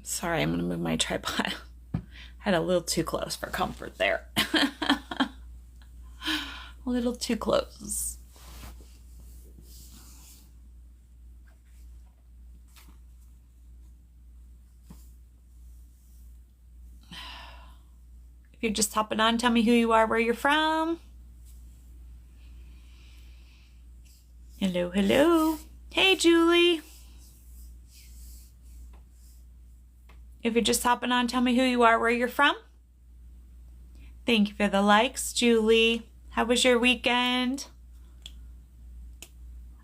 Sorry, I'm going to move my tripod. Had a little too close for comfort there. A little too close. If you're just hopping on, tell me who you are, where you're from. Hello, hello. Hey, Julie. If you're just hopping on, tell me who you are, where you're from. Thank you for the likes, Julie. How was your weekend?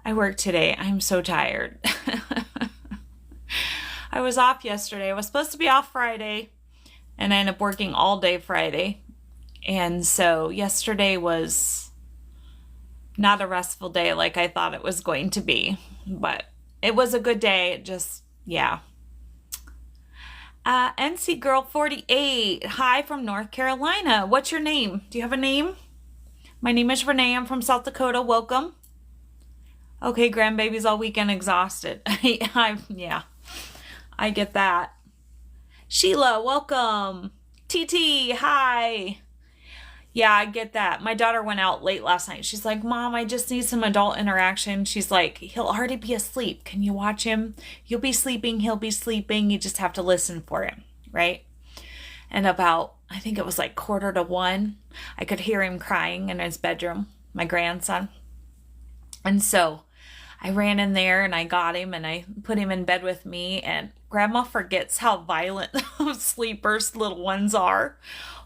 I worked today. I'm so tired. I was off yesterday. I was supposed to be off Friday, and I ended up working all day Friday. And so yesterday was not a restful day like I thought it was going to be, but it was a good day. It just, yeah. NC Girl 48. Hi from North Carolina. What's your name? Do you have a name? My name is Renee. I'm from South Dakota. Welcome. Okay, grandbaby's all weekend exhausted. Yeah, I get that. Sheila, welcome. TT, hi. Yeah, I get that. My daughter went out late last night. She's like, Mom, I just need some adult interaction. She's like, he'll already be asleep. Can you watch him? You'll be sleeping. He'll be sleeping. You just have to listen for him, right? And about, I think it was like 12:45, I could hear him crying in his bedroom, my grandson. And so I ran in there and I got him and I put him in bed with me. And Grandma forgets how violent sleepers little ones are.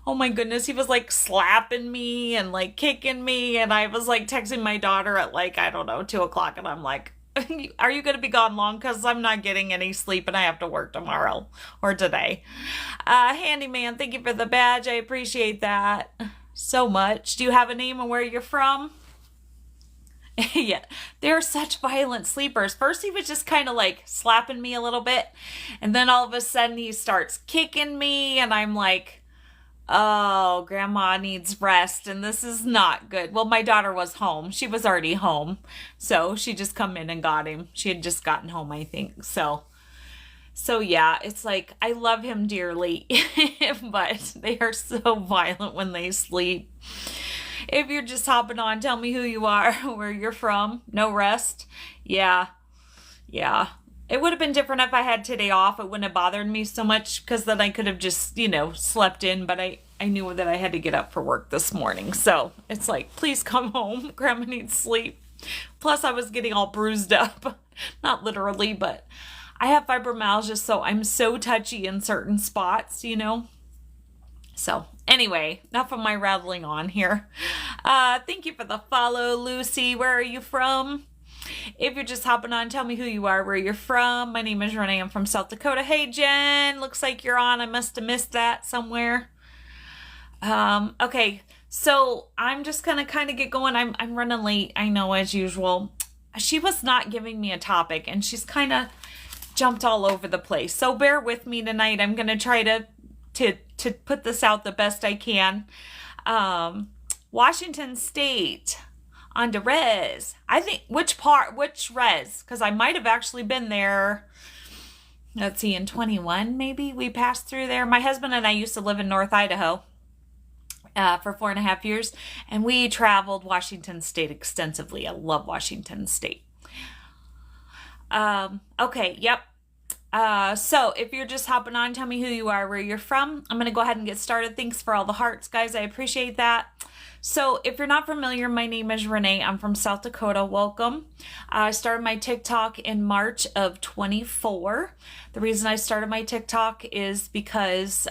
Oh my goodness, he was like slapping me and like kicking me. And I was like texting my daughter at like, I don't know, 2:00. And I'm like, are you going to be gone long? Because I'm not getting any sleep and I have to work tomorrow or today. Handyman, thank you for the badge. I appreciate that so much. Do you have a name and where you're from? Yeah, they're such violent sleepers. First, he was just kind of like slapping me a little bit. And then all of a sudden he starts kicking me. And I'm like, oh, Grandma needs rest. And this is not good. Well, my daughter was home. She was already home. So she just come in and got him. She had just gotten home, I think. So yeah, it's like, I love him dearly. But they are so violent when they sleep. If you're just hopping on, tell me who you are, where you're from. No rest. Yeah. It would have been different if I had today off. It wouldn't have bothered me so much because then I could have just, slept in. But I knew that I had to get up for work this morning. So it's like, please come home. Grandma needs sleep. Plus, I was getting all bruised up. Not literally, but I have fibromyalgia, so I'm so touchy in certain spots, So anyway, enough of my rattling on here. Thank you for the follow, Lucy. Where are you from? If you're just hopping on, tell me who you are, where you're from. My name is Renee. I'm from South Dakota. Hey, Jen. Looks like you're on. I must have missed that somewhere. Okay, so I'm just going to kind of get going. I'm running late, I know, as usual. She was not giving me a topic, and she's kind of jumped all over the place. So bear with me tonight. I'm going to try to put this out the best I can. Washington State on to res. I think, which res? Because I might have actually been there, let's see, in 21 maybe. We passed through there. My husband and I used to live in North Idaho for 4.5 years, and we traveled Washington State extensively. I love Washington State. Okay, yep. So if you're just hopping on, tell me who you are, where you're from. I'm going to go ahead and get started. Thanks for all the hearts, guys. I appreciate that. So if you're not familiar, my name is Renee. I'm from South Dakota. Welcome. I started my TikTok in March of 24. The reason I started my TikTok is because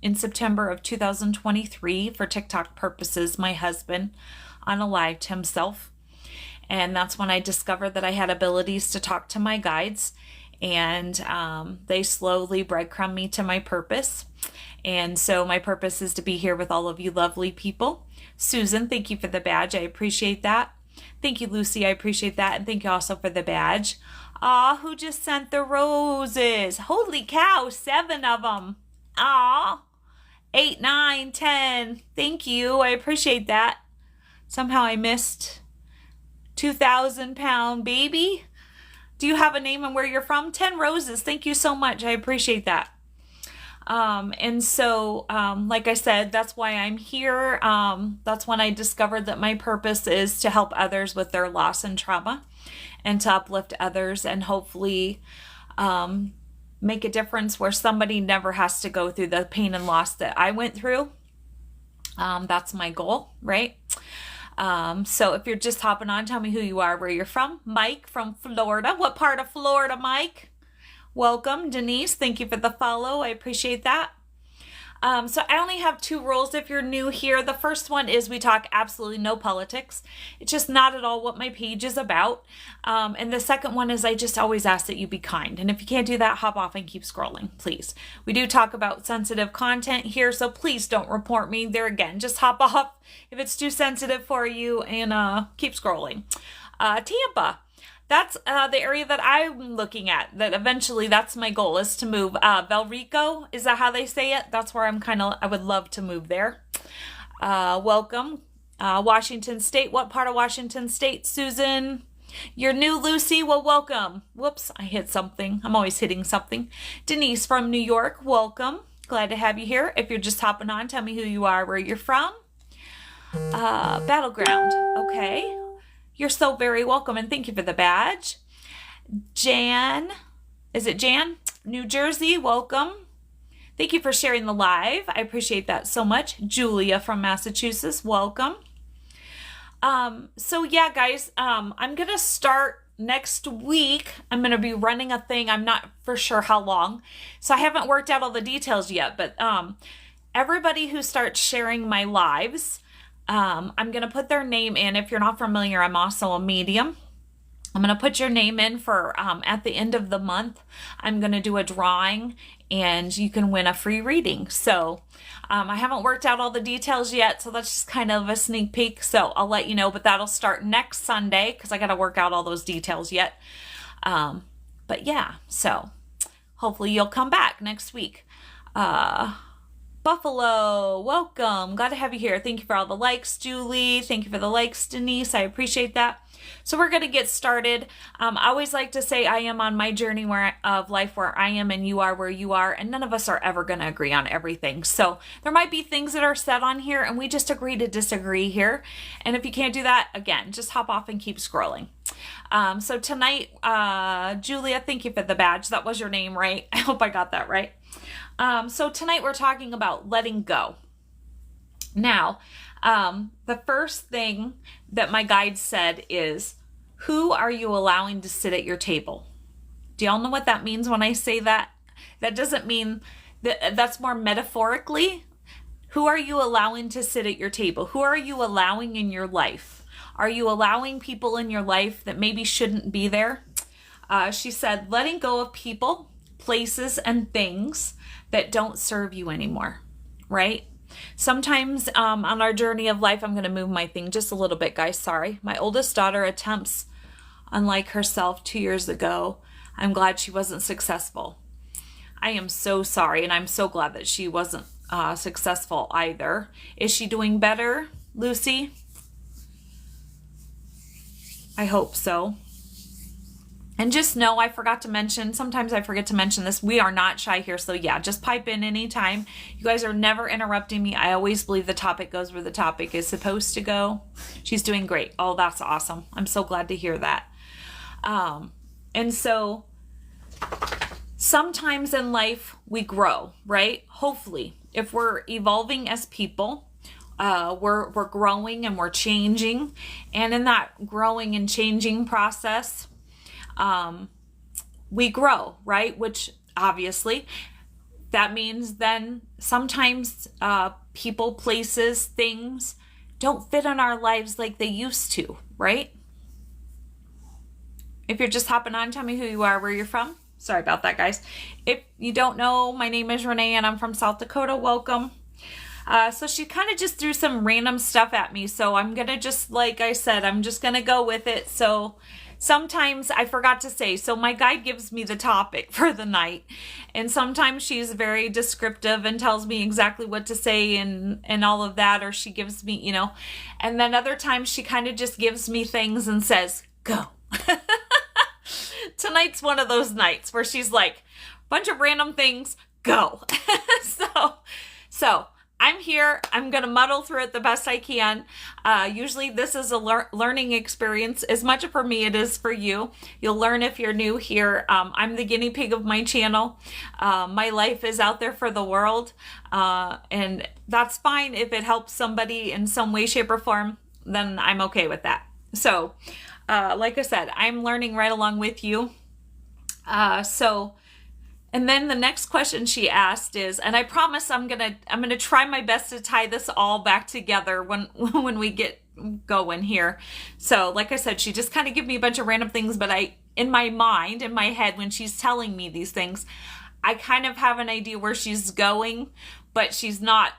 in September of 2023, for TikTok purposes, my husband unalived himself. And that's when I discovered that I had abilities to talk to my guides. And they slowly breadcrumb me to my purpose. And so my purpose is to be here with all of you lovely people. Susan, thank you for the badge. I appreciate that. Thank you, Lucy. I appreciate that. And thank you also for the badge. Aw, who just sent the roses? Holy cow, 7 of them. Aw, 8, 9, 10. Thank you. I appreciate that. Somehow I missed 2,000-pound baby. Do you have a name and where you're from? 10 roses. Thank you so much. I appreciate that. And so, like I said, that's why I'm here. That's when I discovered that my purpose is to help others with their loss and trauma and to uplift others and hopefully, make a difference where somebody never has to go through the pain and loss that I went through. That's my goal, right? So if you're just hopping on, tell me who you are, where you're from. Mike from Florida. What part of Florida, Mike? Welcome. Denise, thank you for the follow. I appreciate that. So I only have 2 rules if you're new here. The first one is we talk absolutely no politics. It's just not at all what my page is about. And the second one is I just always ask that you be kind. And if you can't do that, hop off and keep scrolling, please. We do talk about sensitive content here, so please don't report me. There again, just hop off if it's too sensitive for you and keep scrolling. Tampa. That's the area that I'm looking at, that eventually that's my goal is to move. Valrico, is that how they say it? That's where I would love to move there. Welcome. Washington State. What part of Washington State, Susan? You're new, Lucy. Well, welcome. Whoops, I hit something. I'm always hitting something. Denise from New York. Welcome. Glad to have you here. If you're just hopping on, tell me who you are, where you're from. Battleground. Okay. You're so very welcome, and thank you for the badge. Jan, is it Jan? New Jersey, welcome. Thank you for sharing the live. I appreciate that so much. Julia from Massachusetts, welcome. So yeah, guys, I'm going to start next week. I'm going to be running a thing. I'm not for sure how long, so I haven't worked out all the details yet, but everybody who starts sharing my lives, I'm going to put their name in. If you're not familiar, I'm also a medium. I'm going to put your name in for, at the end of the month, I'm going to do a drawing and you can win a free reading. So, I haven't worked out all the details yet. So that's just kind of a sneak peek. So I'll let you know, but that'll start next Sunday because I got to work out all those details yet. But yeah, so hopefully you'll come back next week. Buffalo, welcome. Glad to have you here. Thank you for all the likes, Julie. Thank you for the likes, Denise. I appreciate that. So we're going to get started. I always like to say I am on my journey of life where I am and you are where you are, and none of us are ever going to agree on everything. So there might be things that are said on here and we just agree to disagree here. And if you can't do that, again, just hop off and keep scrolling. So tonight, Julia, thank you for the badge. That was your name, right? I hope I got that right. So tonight we're talking about letting go. Now, the first thing that my guide said is, who are you allowing to sit at your table? Do y'all know what that means when I say that? That doesn't mean that's more metaphorically. Who are you allowing to sit at your table? Who are you allowing in your life? Are you allowing people in your life that maybe shouldn't be there? She said, letting go of people, places, and things that don't serve you anymore, right? Sometimes on our journey of life, I'm going to move my thing just a little bit, guys. Sorry. My oldest daughter attempts unlike herself 2 years ago. I'm glad she wasn't successful. I am so sorry, and I'm so glad that she wasn't successful either. Is she doing better, Lucy? I hope so. And just know, I forgot to mention, sometimes I forget to mention this, we are not shy here. So yeah, just pipe in anytime. You guys are never interrupting me. I always believe the topic goes where the topic is supposed to go. She's doing great. Oh, that's awesome. I'm so glad to hear that. And so sometimes in life we grow, right? Hopefully, if we're evolving as people, we're growing and we're changing. And in that growing and changing process, we grow, right? Which obviously that means then sometimes people, places, things don't fit in our lives like they used to, right? If you're just hopping on, tell me who you are, where you're from. Sorry about that, guys. If you don't know, my name is Renee and I'm from South Dakota. Welcome. So she kind of just threw some random stuff at me. So I'm going to just, like I said, I'm just going to go with it. So sometimes I forgot to say, so my guide gives me the topic for the night. And sometimes she's very descriptive and tells me exactly what to say and all of that. Or she gives me, you know, and then other times she kind of just gives me things and says, go. tonight's one of those nights where she's like, bunch of random things, go. So I'm here. I'm going to muddle through it the best I can. Usually this is a learning experience. As much for me, it is for you. You'll learn if you're new here. I'm the guinea pig of my channel. My life is out there for the world. And that's fine. If it helps somebody in some way, shape, or form, then I'm okay with that. So, like I said, I'm learning right along with you. And then the next question she asked is, and I promise I'm gonna try my best to tie this all back together when we get going here. So like I said, she just kind of gave me a bunch of random things, but in my mind, in my head, when she's telling me these things, I kind of have an idea where she's going, but she's not,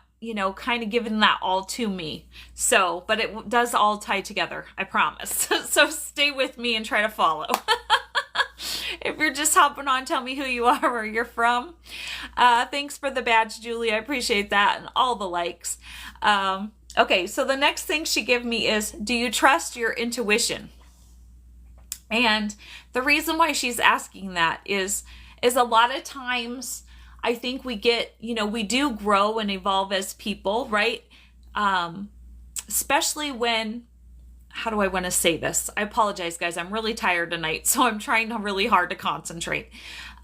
kind of giving that all to me. So, but it does all tie together, I promise. So stay with me and try to follow. If you're just hopping on, tell me who you are, where you're from. Thanks for the badge, Julie. I appreciate that, and all the likes. Okay, so the next thing she gave me is, do you trust your intuition? And the reason why she's asking that is a lot of times I think we get, we do grow and evolve as people, right? Especially when, how do I want to say this? I apologize, guys. I'm really tired tonight, so I'm trying really hard to concentrate.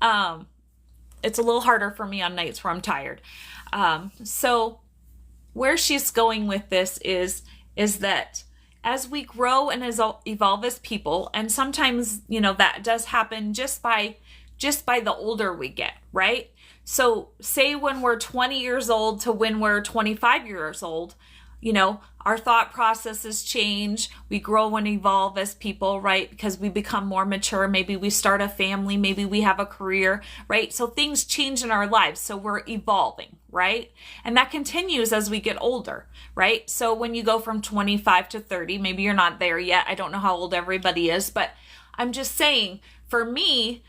It's a little harder for me on nights where I'm tired. So where she's going with this is that as we grow and evolve as people, and sometimes, that does happen just by the older we get, right? So say when we're 20 years old to when we're 25 years old, our thought processes change. We grow and evolve as people, right? Because we become more mature. Maybe we start a family. Maybe we have a career, right? So things change in our lives. So we're evolving, right? And that continues as we get older, right? So when you go from 25 to 30, maybe you're not there yet. I don't know how old everybody is, but I'm just saying, for me,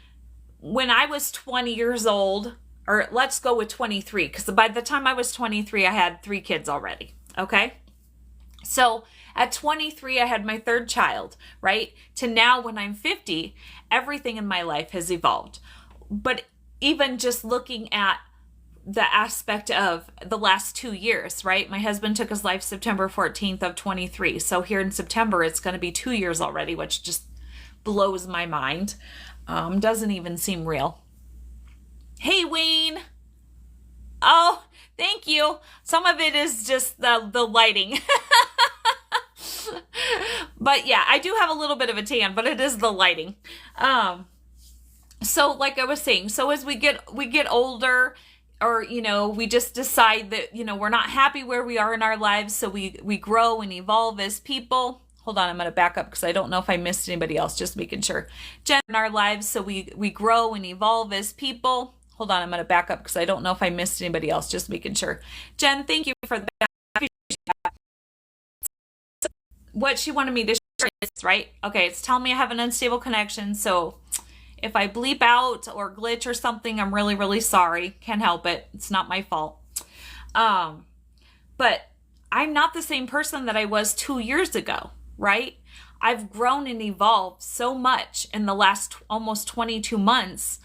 when I was 20 years old, or let's go with 23, because by the time I was 23, I had 3 kids already. Okay. So at 23, I had my 3rd child, right? To now when I'm 50, everything in my life has evolved. But even just looking at the aspect of the last 2 years, right? My husband took his life September 14th of 23. So here in September, it's going to be 2 years already, which just blows my mind. Doesn't even seem real. Hey, Wayne. Oh, thank you. Some of it is just the lighting. But yeah, I do have a little bit of a tan, but it is the lighting. So like I was saying, so as we get older, or, we just decide that, we're not happy where we are in our lives. So we grow and evolve as people. Hold on, I'm going to back up because I don't know if I missed anybody else, just making sure. Jen, in our lives, so we grow and evolve as people. Hold on, I'm going to back up because I don't know if I missed anybody else, just making sure. Jen, thank you for that. What she wanted me to share is, right? Okay, it's telling me I have an unstable connection. So if I bleep out or glitch or something, I'm really, really sorry. Can't help it. It's not my fault. But I'm not the same person that I was 2 years ago, right? I've grown and evolved so much in the last almost 22 months.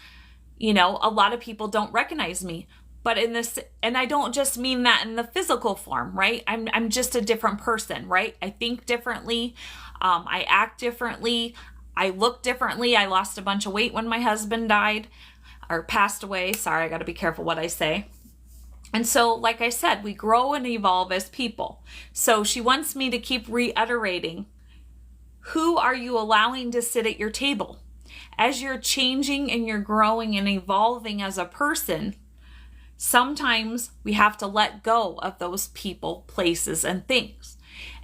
A lot of people don't recognize me, but and I don't just mean that in the physical form, right? I'm just a different person, right? I think differently. I act differently. I look differently. I lost a bunch of weight when my husband died or passed away. Sorry, I got to be careful what I say. And so, like I said, we grow and evolve as people. So she wants me to keep reiterating, who are you allowing to sit at your table? As you're changing and you're growing and evolving as a person, sometimes we have to let go of those people, places, and things.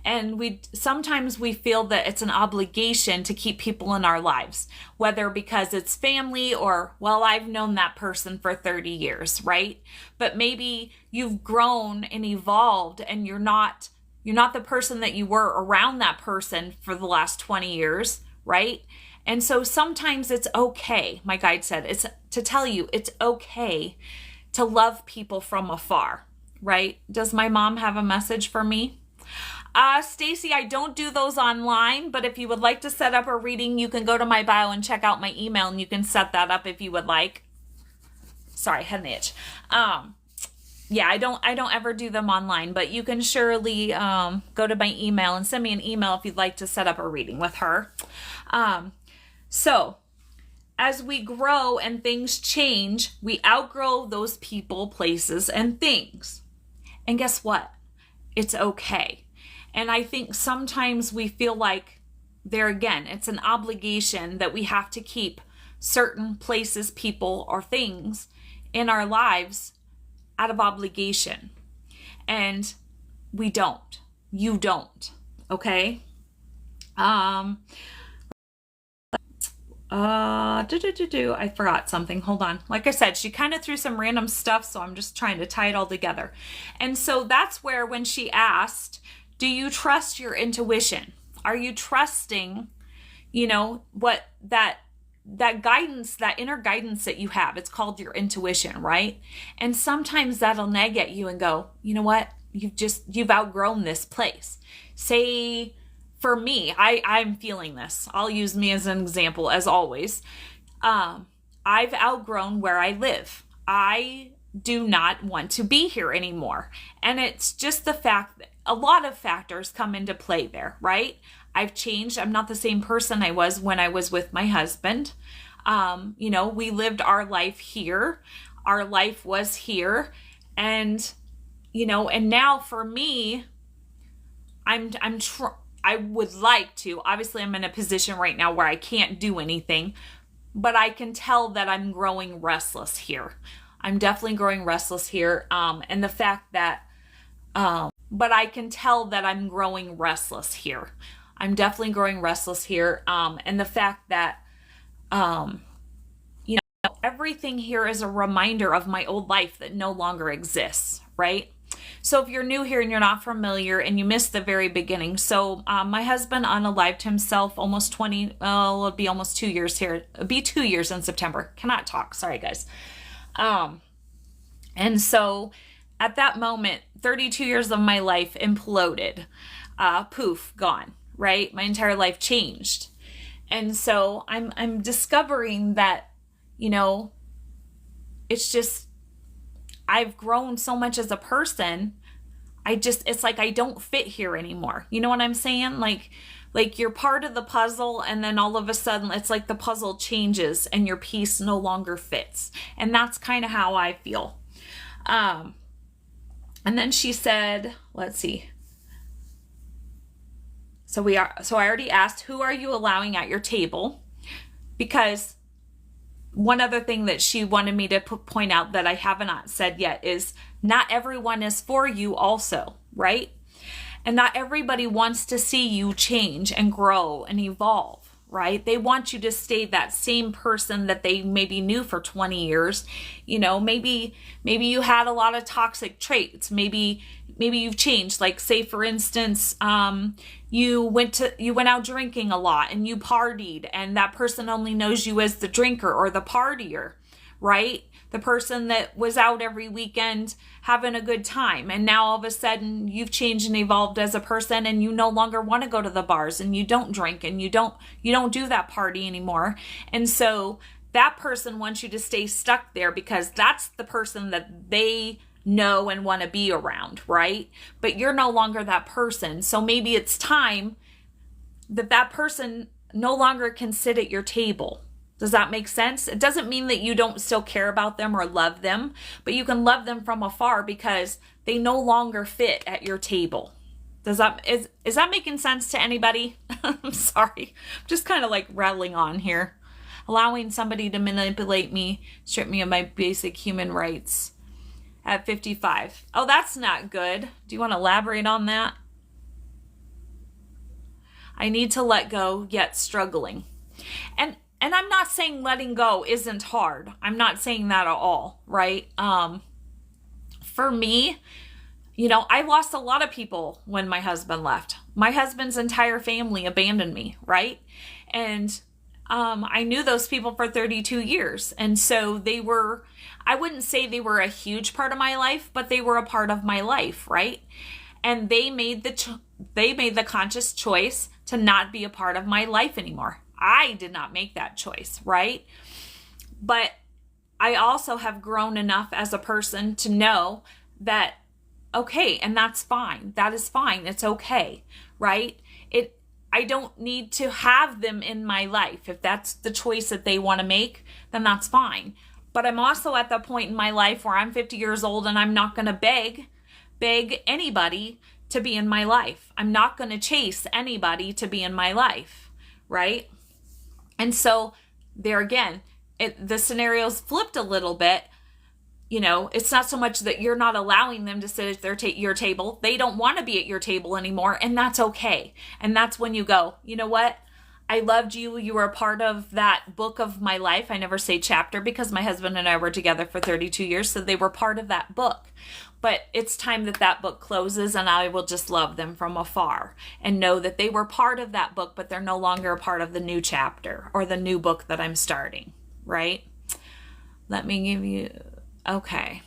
And sometimes we feel that it's an obligation to keep people in our lives, whether because it's family or, well, I've known that person for 30 years, right? But maybe you've grown and evolved and you're not the person that you were around that person for the last 20 years, right? And so sometimes it's okay, my guide said, it's to tell you it's okay to love people from afar, right? Does my mom have a message for me? Stacy, I don't do those online, but if you would like to set up a reading, you can go to my bio and check out my email and you can set that up if you would like. Sorry, head and itch. Yeah, I don't ever do them online, but you can surely go to my email and send me an email if you'd like to set up a reading with her. So as we grow and things change, we outgrow those people, places, and things. And guess what? It's okay. And I think sometimes we feel like, there again, it's an obligation that we have to keep certain places, people, or things in our lives out of obligation. And we don't. You don't. Okay? I forgot something. Hold on. Like I said, she kind of threw some random stuff, so I'm just trying to tie it all together. And so that's where, when she asked, do you trust your intuition? Are you trusting, what that guidance, that inner guidance that you have? It's called your intuition, right? And sometimes that'll nag at you and go, you know what? You've outgrown this place. Say, for me, I'm feeling this. I'll use me as an example, as always. I've outgrown where I live. I do not want to be here anymore. And it's just the fact that a lot of factors come into play there, right? I've changed. I'm not the same person I was when I was with my husband. We lived our life here. Our life was here. And, and now for me, I would like to, obviously I'm in a position right now where I can't do anything, but I can tell that I'm growing restless here. I'm definitely growing restless here. And the fact that, but I can tell that I'm growing restless here. I'm definitely growing restless here. And the fact that, everything here is a reminder of my old life that no longer exists, right? So if you're new here and you're not familiar and you missed the very beginning. So my husband unalived himself almost it'll be almost 2 years here. It'll be 2 years in September. Cannot talk. Sorry, guys. And so at that moment, 32 years of my life imploded. Poof, gone, right? My entire life changed. And so I'm discovering that, it's just, I've grown so much as a person. It's like I don't fit here anymore. You know what I'm saying? Like you're part of the puzzle, and then all of a sudden it's like the puzzle changes and your piece no longer fits. And that's kind of how I feel. And then she said, let's see. So I already asked, who are you allowing at your table? Because one other thing that she wanted me to point out that I have not said yet is not everyone is for you also, right? And not everybody wants to see you change and grow and evolve, right? They want you to stay that same person that they maybe knew for 20 years. Maybe you had a lot of toxic traits. Maybe you've changed. Like, say for instance, you went out drinking a lot and you partied, and that person only knows you as the drinker or the partier, right? The person that was out every weekend having a good time. And now all of a sudden you've changed and evolved as a person, and you no longer want to go to the bars, and you don't drink, and you don't do that party anymore. And so that person wants you to stay stuck there because that's the person that they know and want to be around, right? But you're no longer that person. So maybe it's time that person no longer can sit at your table. Does that make sense? It doesn't mean that you don't still care about them or love them, but you can love them from afar because they no longer fit at your table. Is that making sense to anybody? I'm sorry. I'm just kind of like rattling on here. Allowing somebody to manipulate me, strip me of my basic human rights at 55. Oh, that's not good. Do you want to elaborate on that? I need to let go, yet struggling. And I'm not saying letting go isn't hard. I'm not saying that at all, right? For me, I lost a lot of people when my husband left. My husband's entire family abandoned me, right? And I knew those people for 32 years. And so I wouldn't say they were a huge part of my life, but they were a part of my life, right? and they made the conscious choice to not be a part of my life anymore. I did not make that choice, right? But I also have grown enough as a person to know that, okay, and that's fine. That is fine. It's okay, right? I don't need to have them in my life. If that's the choice that they want to make, then that's fine. But I'm also at the point in my life where I'm 50 years old and I'm not going to beg anybody to be in my life. I'm not going to chase anybody to be in my life, right? And so there again, the scenario's flipped a little bit. You know, it's not so much that you're not allowing them to sit at your table. They don't want to be at your table anymore, and that's okay. And that's when you go, you know what? I loved you. You were a part of that book of my life. I never say chapter because my husband and I were together for 32 years, so they were part of that book. But it's time that book closes, and I will just love them from afar and know that they were part of that book, but they're no longer a part of the new chapter or the new book that I'm starting, right? Let me give you... Okay.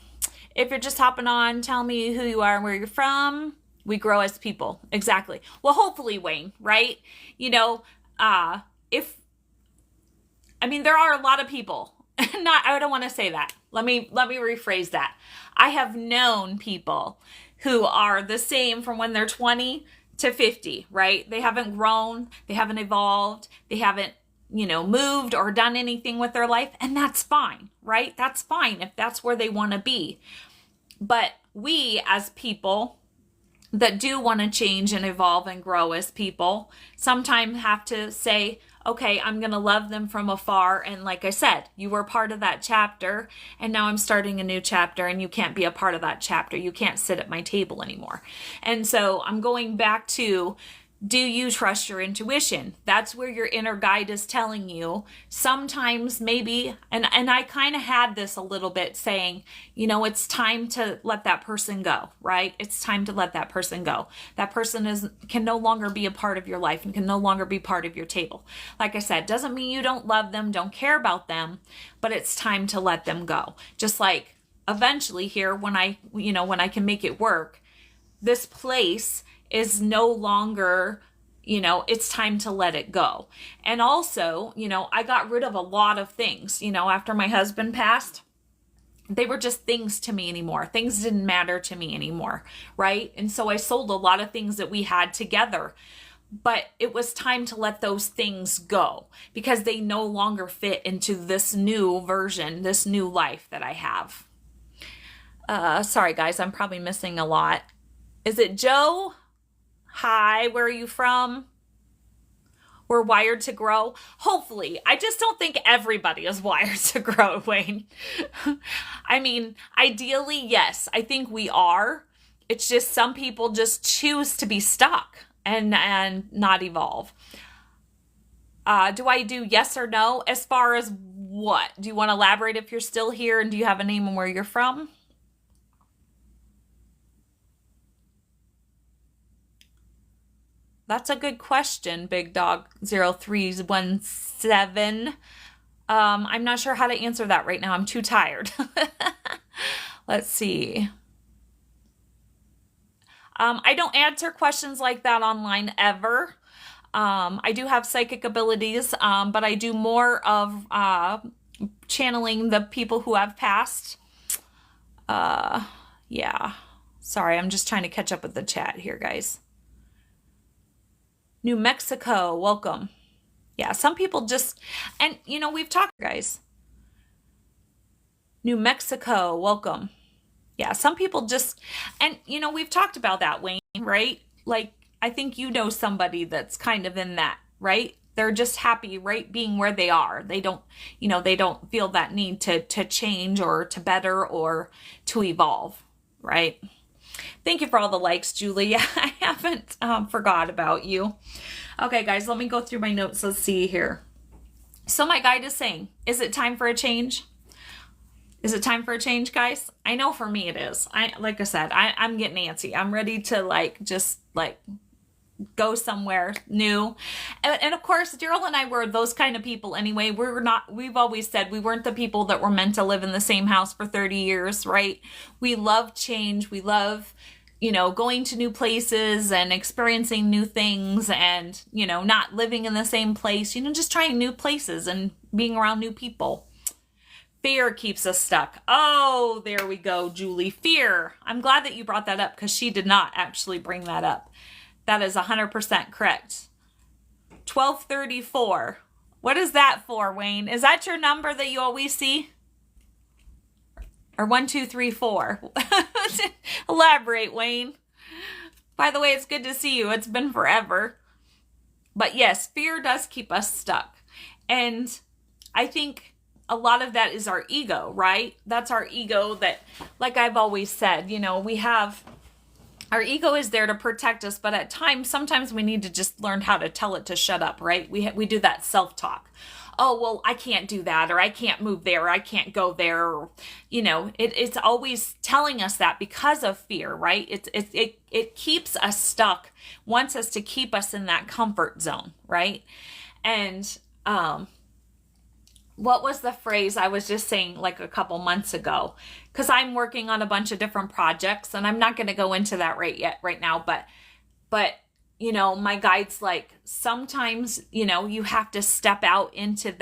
If you're just hopping on, tell me who you are and where you're from. We grow as people. Exactly. Well, hopefully, Wayne, right? You know, there are a lot of people. I don't want to say that. Let me rephrase that. I have known people who are the same from when they're 20 to 50, right? They haven't grown, they haven't evolved, they haven't moved or done anything with their life, and that's fine, right? That's fine if that's where they want to be. But we as people that do want to change and evolve and grow as people sometimes have to say, okay, I'm going to love them from afar. And like I said, you were part of that chapter, and now I'm starting a new chapter, and you can't be a part of that chapter. You can't sit at my table anymore. And so I'm going back to, do you trust your intuition? That's where your inner guide is telling you. Sometimes maybe, and I kind of had this a little bit saying, it's time to let that person go, right? It's time to let that person go. That person can no longer be a part of your life and can no longer be part of your table. Like I said, doesn't mean you don't love them, don't care about them, but it's time to let them go. Just like eventually here, when I can make it work, this place is no longer, it's time to let it go. And also, I got rid of a lot of things, after my husband passed. They were just things to me anymore. Things didn't matter to me anymore, right? And so I sold a lot of things that we had together. But it was time to let those things go because they no longer fit into this new version, this new life that I have. Sorry, guys, I'm probably missing a lot. Is it Joe? Hi, where are you from? We're wired to grow. Hopefully. I just don't think everybody is wired to grow, Wayne. Ideally, yes, I think we are. It's just some people just choose to be stuck and not evolve. Do I do yes or no? As far as what? Do you want to elaborate if you're still here, and do you have a name and where you're from? That's a good question, Big Dog 0317. I'm not sure how to answer that right now. I'm too tired. Let's see. I don't answer questions like that online ever. I do have psychic abilities, but I do more of channeling the people who have passed. Yeah. Sorry, I'm just trying to catch up with the chat here, guys. New Mexico, welcome. Yeah, some people just, and we've talked, guys. New Mexico, welcome. Yeah, some people just, and we've talked about that, Wayne, right? Like, I think somebody that's kind of in that, right? They're just happy, right, being where they are. They don't, they don't feel that need to change or to better or to evolve, right? Thank you for all the likes, Julie. I haven't forgot about you. Okay, guys, let me go through my notes. Let's see here. So my guide is saying, is it time for a change? Is it time for a change, guys? I know for me it is. Like I said, I'm getting antsy. I'm ready to just go somewhere new. And of course, Daryl and I were those kind of people anyway. We've always said we weren't the people that were meant to live in the same house for 30 years, right? We love change. We love, going to new places and experiencing new things and, not living in the same place, just trying new places and being around new people. Fear keeps us stuck. Oh, there we go, Julie. Fear. I'm glad that you brought that up because she did not actually bring that up. That is 100% correct. 1234. What is that for, Wayne? Is that your number that you always see? Or 1234? Elaborate, Wayne. By the way, it's good to see you. It's been forever. But yes, fear does keep us stuck. And I think a lot of that is our ego, right? That's our ego that, like I've always said, we have, our ego is there to protect us, but at times, sometimes we need to just learn how to tell it to shut up, right? We do that self-talk. Oh, well, I can't do that, or I can't move there, or I can't go there. Or, it's always telling us that because of fear, right? It keeps us stuck, wants us to keep us in that comfort zone, right? And, what was the phrase I was just saying like a couple months ago? Because I'm working on a bunch of different projects and I'm not going to go into that right now. But, my guide's like, sometimes, you have to step out into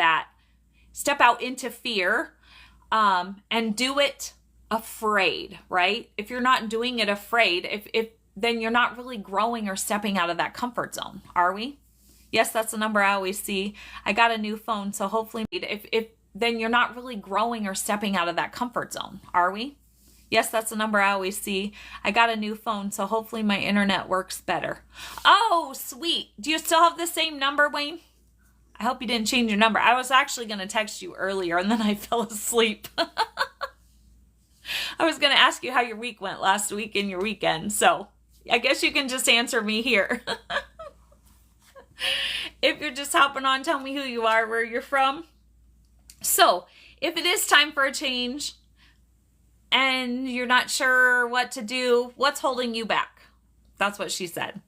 fear, and do it afraid, right? If you're not doing it afraid, then you're not really growing or stepping out of that comfort zone, are we? Yes, that's the number I always see. I got a new phone, so hopefully if then you're not really growing or stepping out of that comfort zone, are we? Yes, that's the number I always see. I got a new phone, so hopefully my internet works better. Oh, sweet. Do you still have the same number, Wayne? I hope you didn't change your number. I was actually going to text you earlier, and then I fell asleep. I was going to ask you how your week went last week and your weekend, so I guess you can just answer me here. If you're just hopping on, tell me who you are, where you're from. So, if it is time for a change and you're not sure what to do, what's holding you back? That's what she said.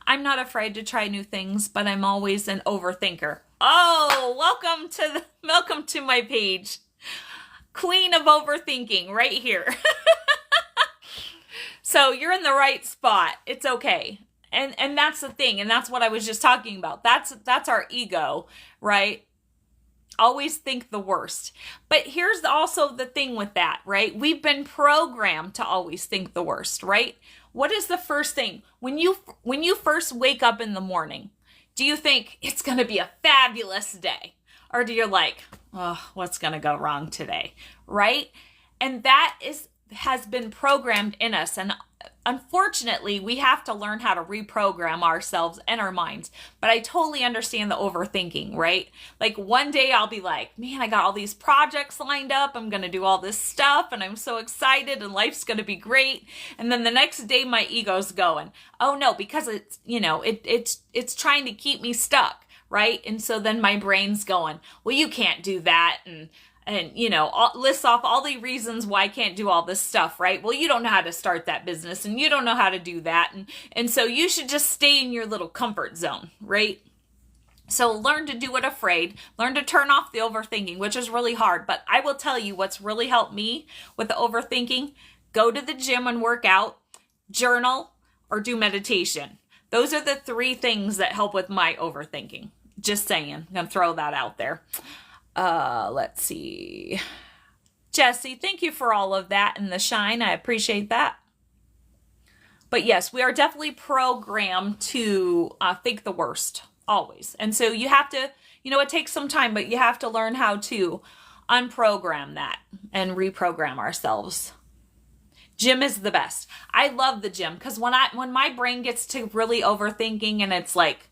I'm not afraid to try new things, but I'm always an overthinker. Oh, welcome to my page. Queen of overthinking right here. So, you're in the right spot. It's okay. And that's the thing, and that's what I was just talking about. That's our ego, right? Always think the worst. But here's also the thing with that, right? We've been programmed to always think the worst, right? What is the first thing? When you first wake up in the morning, do you think it's going to be a fabulous day? Or do you like, oh, what's going to go wrong today, right? And that has been programmed in us. And unfortunately, we have to learn how to reprogram ourselves and our minds. But I totally understand the overthinking, right? Like one day I'll be like, man, I got all these projects lined up. I'm going to do all this stuff and I'm so excited and life's going to be great. And then the next day my ego's going, oh no, because it's, it's trying to keep me stuck, right? And so then my brain's going, well, you can't do that. And lists off all the reasons why I can't do all this stuff, right? Well, you don't know how to start that business and you don't know how to do that. And so you should just stay in your little comfort zone, right? So learn to do it afraid, learn to turn off the overthinking, which is really hard. But I will tell you what's really helped me with the overthinking: go to the gym and work out, journal, or do meditation. Those are the 3 things that help with my overthinking. Just saying, I'm going to throw that out there. Let's see. Jesse, thank you for all of that and the shine. I appreciate that. But yes, we are definitely programmed to think the worst, always. And so you have to, it takes some time, but you have to learn how to unprogram that and reprogram ourselves. Gym is the best. I love the gym because when my brain gets to really overthinking and it's like,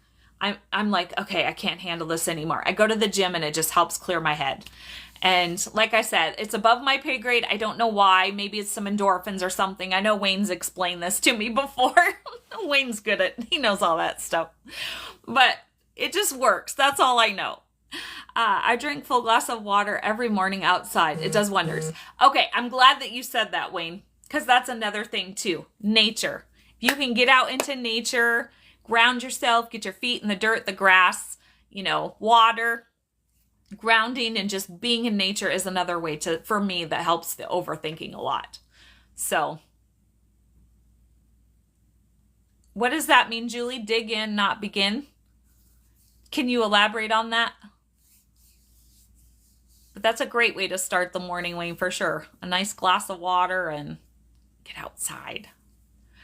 I'm like, okay, I can't handle this anymore. I go to the gym and it just helps clear my head. And like I said, it's above my pay grade. I don't know why. Maybe it's some endorphins or something. I know Wayne's explained this to me before. Wayne's good at, he knows all that stuff. But it just works. That's all I know. I drink full glass of water every morning outside. It does wonders. Okay, I'm glad that you said that, Wayne, because that's another thing too. Nature. If you can get out into nature, ground yourself, get your feet in the dirt, the grass, water, grounding, and just being in nature is another way for me that helps the overthinking a lot. So What does that mean, Julie? Dig in, not begin. Can you elaborate on that? But that's a great way to start the morning, Wayne, for sure. A nice glass of water and get outside.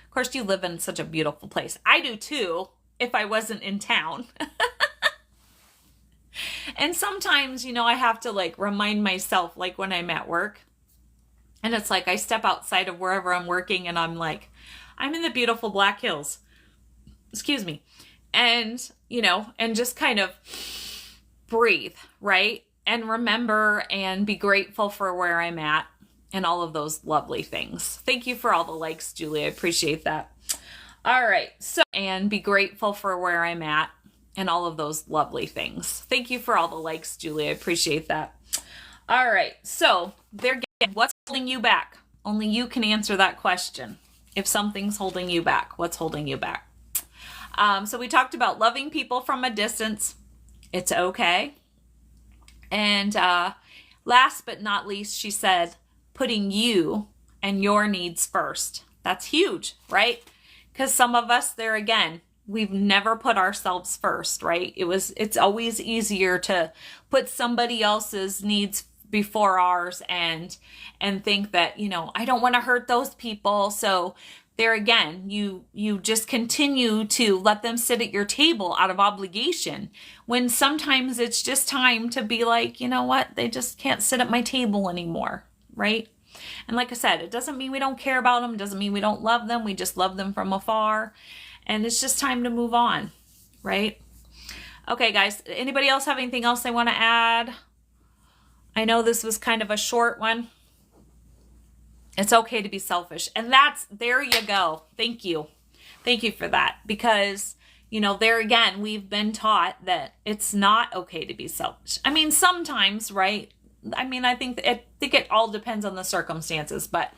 Of course, you live in such a beautiful place. I do too, if I wasn't in town. And sometimes, you know, I have to like remind myself, like when I'm at work, and it's like I step outside of wherever I'm working and I'm like, I'm in the beautiful Black Hills. Excuse me. And, you know, and just kind of breathe, right? And remember and be grateful for where I'm at and all of those lovely things. Thank you for all the likes, Julie. I appreciate that. All right. So, and be grateful for where I'm at and all of those lovely things. Thank you for all the likes, Julie. I appreciate that. All right. So they're getting, what's holding you back? Only you can answer that question. If something's holding you back, what's holding you back? So we talked about loving people from a distance. It's okay. And last but not least, she said, putting you and your needs first. That's huge, right? Because some of us, there again, we've never put ourselves first, right? It's always easier to put somebody else's needs before ours and think that, you know, I don't want to hurt those people. So there again, you just continue to let them sit at your table out of obligation, when sometimes it's just time to be like, you know what, they just can't sit at my table anymore, right? And like I said, it doesn't mean we don't care about them, doesn't mean we don't love them, we just love them from afar, and it's just time to move on, right? Okay, guys, anybody else have anything else they want to add? I know this was kind of a short one. It's okay to be selfish. And there you go. Thank you. Thank you for that. Because, you know, there again, we've been taught that it's not okay to be selfish. I mean, sometimes, right? I mean, I think it all depends on the circumstances. But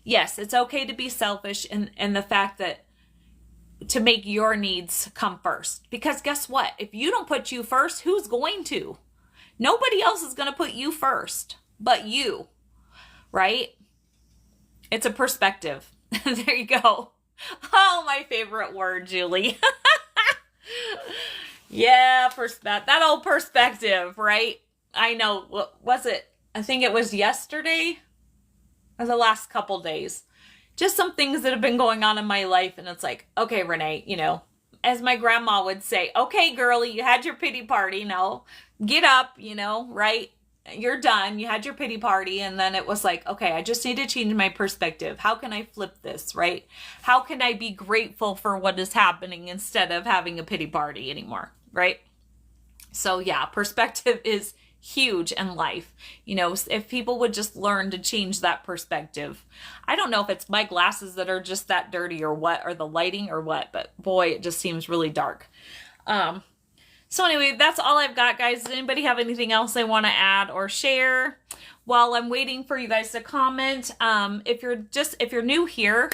yes, it's okay to be selfish, and the fact that to make your needs come first. Because guess what? If you don't put you first, who's going to? Nobody else is going to put you first but you, right? It's a perspective. There you go. Oh, my favorite word, Julie. Yeah, that old perspective, right? I know. What was it? I think it was yesterday or the last couple days. Just some things that have been going on in my life. And it's like, okay, Renee, you know, as my grandma would say, okay, girlie, you had your pity party. No, get up, you know, right? You're done. You had your pity party. And then it was like, okay, I just need to change my perspective. How can I flip this, right? How can I be grateful for what is happening instead of having a pity party anymore, right? So yeah, perspective is huge in life. You know, if people would just learn to change that perspective. I don't know if it's my glasses that are just that dirty or what, or the lighting or what, but boy, it just seems really dark. So anyway, that's all I've got, guys. Does anybody have anything else they want to add or share? While I'm waiting for you guys to comment, if you're new here,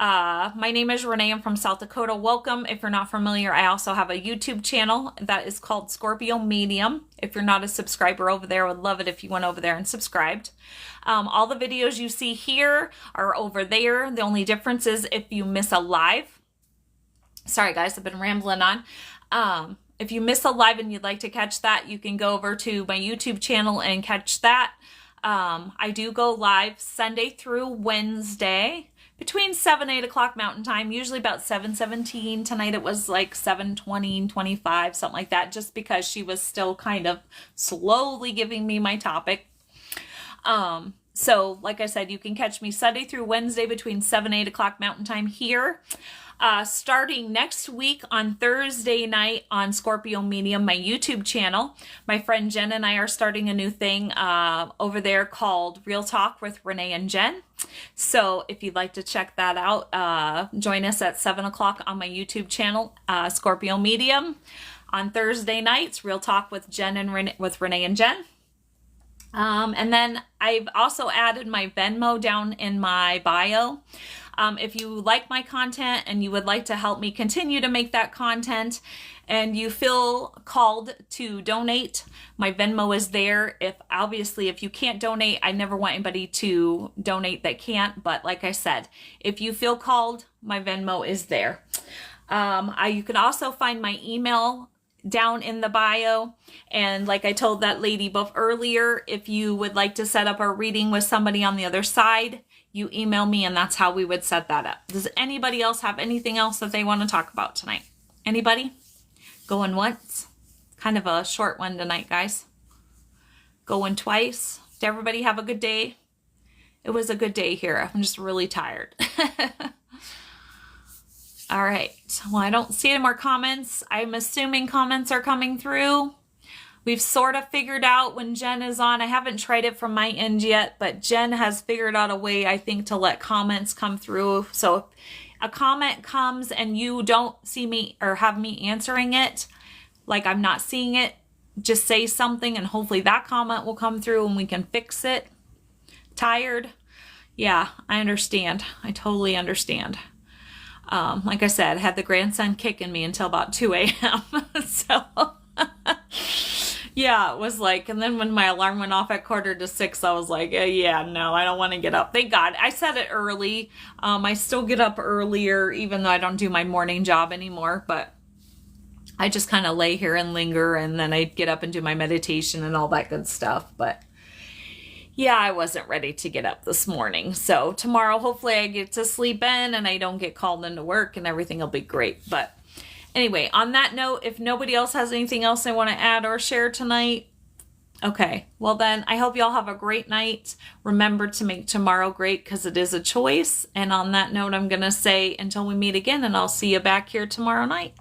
my name is Renee. I'm from South Dakota. Welcome. If you're not familiar, I also have a YouTube channel that is called Scorpio Medium. If you're not a subscriber over there, I would love it if you went over there and subscribed. All the videos you see here are over there. The only difference is if you miss a live. Sorry, guys, I've been rambling on. If you miss a live and you'd like to catch that, you can go over to my YouTube channel and catch that. I do go live Sunday through Wednesday between 7 and 8 o'clock Mountain Time, usually about 7:17. Tonight it was like 7:20, 25, something like that, just because she was still kind of slowly giving me my topic. So like I said, you can catch me Sunday through Wednesday between 7 and 8 o'clock Mountain Time here. Starting next week on Thursday night on Scorpio Medium, my YouTube channel, my friend Jen and I are starting a new thing over there called Real Talk with Renee and Jen. So if you'd like to check that out, join us at 7 o'clock on my YouTube channel, Scorpio Medium. On Thursday nights, Real Talk with Jen and Renee and Jen. And then I've also added my Venmo down in my bio. If you like my content and you would like to help me continue to make that content and you feel called to donate, my Venmo is there. If you can't donate, I never want anybody to donate that can't. But like I said, if you feel called, my Venmo is there. You can also find my email down in the bio. And like I told that lady both earlier, if you would like to set up a reading with somebody on the other side, you email me and that's how we would set that up. Does anybody else have anything else that they want to talk about tonight? Anybody? Going once? Kind of a short one tonight, guys. Going twice. Did everybody have a good day? It was a good day here. I'm just really tired. All right. Well, I don't see any more comments. I'm assuming comments are coming through. We've sort of figured out when Jen is on. I haven't tried it from my end yet, but Jen has figured out a way, I think, to let comments come through. So if a comment comes and you don't see me or have me answering it, like I'm not seeing it, just say something and hopefully that comment will come through and we can fix it. Tired? Yeah, I understand. I totally understand. Like I said, I had the grandson kicking me until about 2 a.m. So, yeah, it was like, and then when my alarm went off at 5:45, I was like, yeah, no, I don't want to get up. Thank God. I set it early. I still get up earlier, even though I don't do my morning job anymore, but I just kind of lay here and linger, and then I get up and do my meditation and all that good stuff. But yeah, I wasn't ready to get up this morning. So tomorrow, hopefully I get to sleep in and I don't get called into work and everything will be great. But anyway, on that note, if nobody else has anything else they want to add or share tonight, okay. Well then, I hope y'all have a great night. Remember to make tomorrow great because it is a choice. And on that note, I'm going to say until we meet again, and I'll see you back here tomorrow night.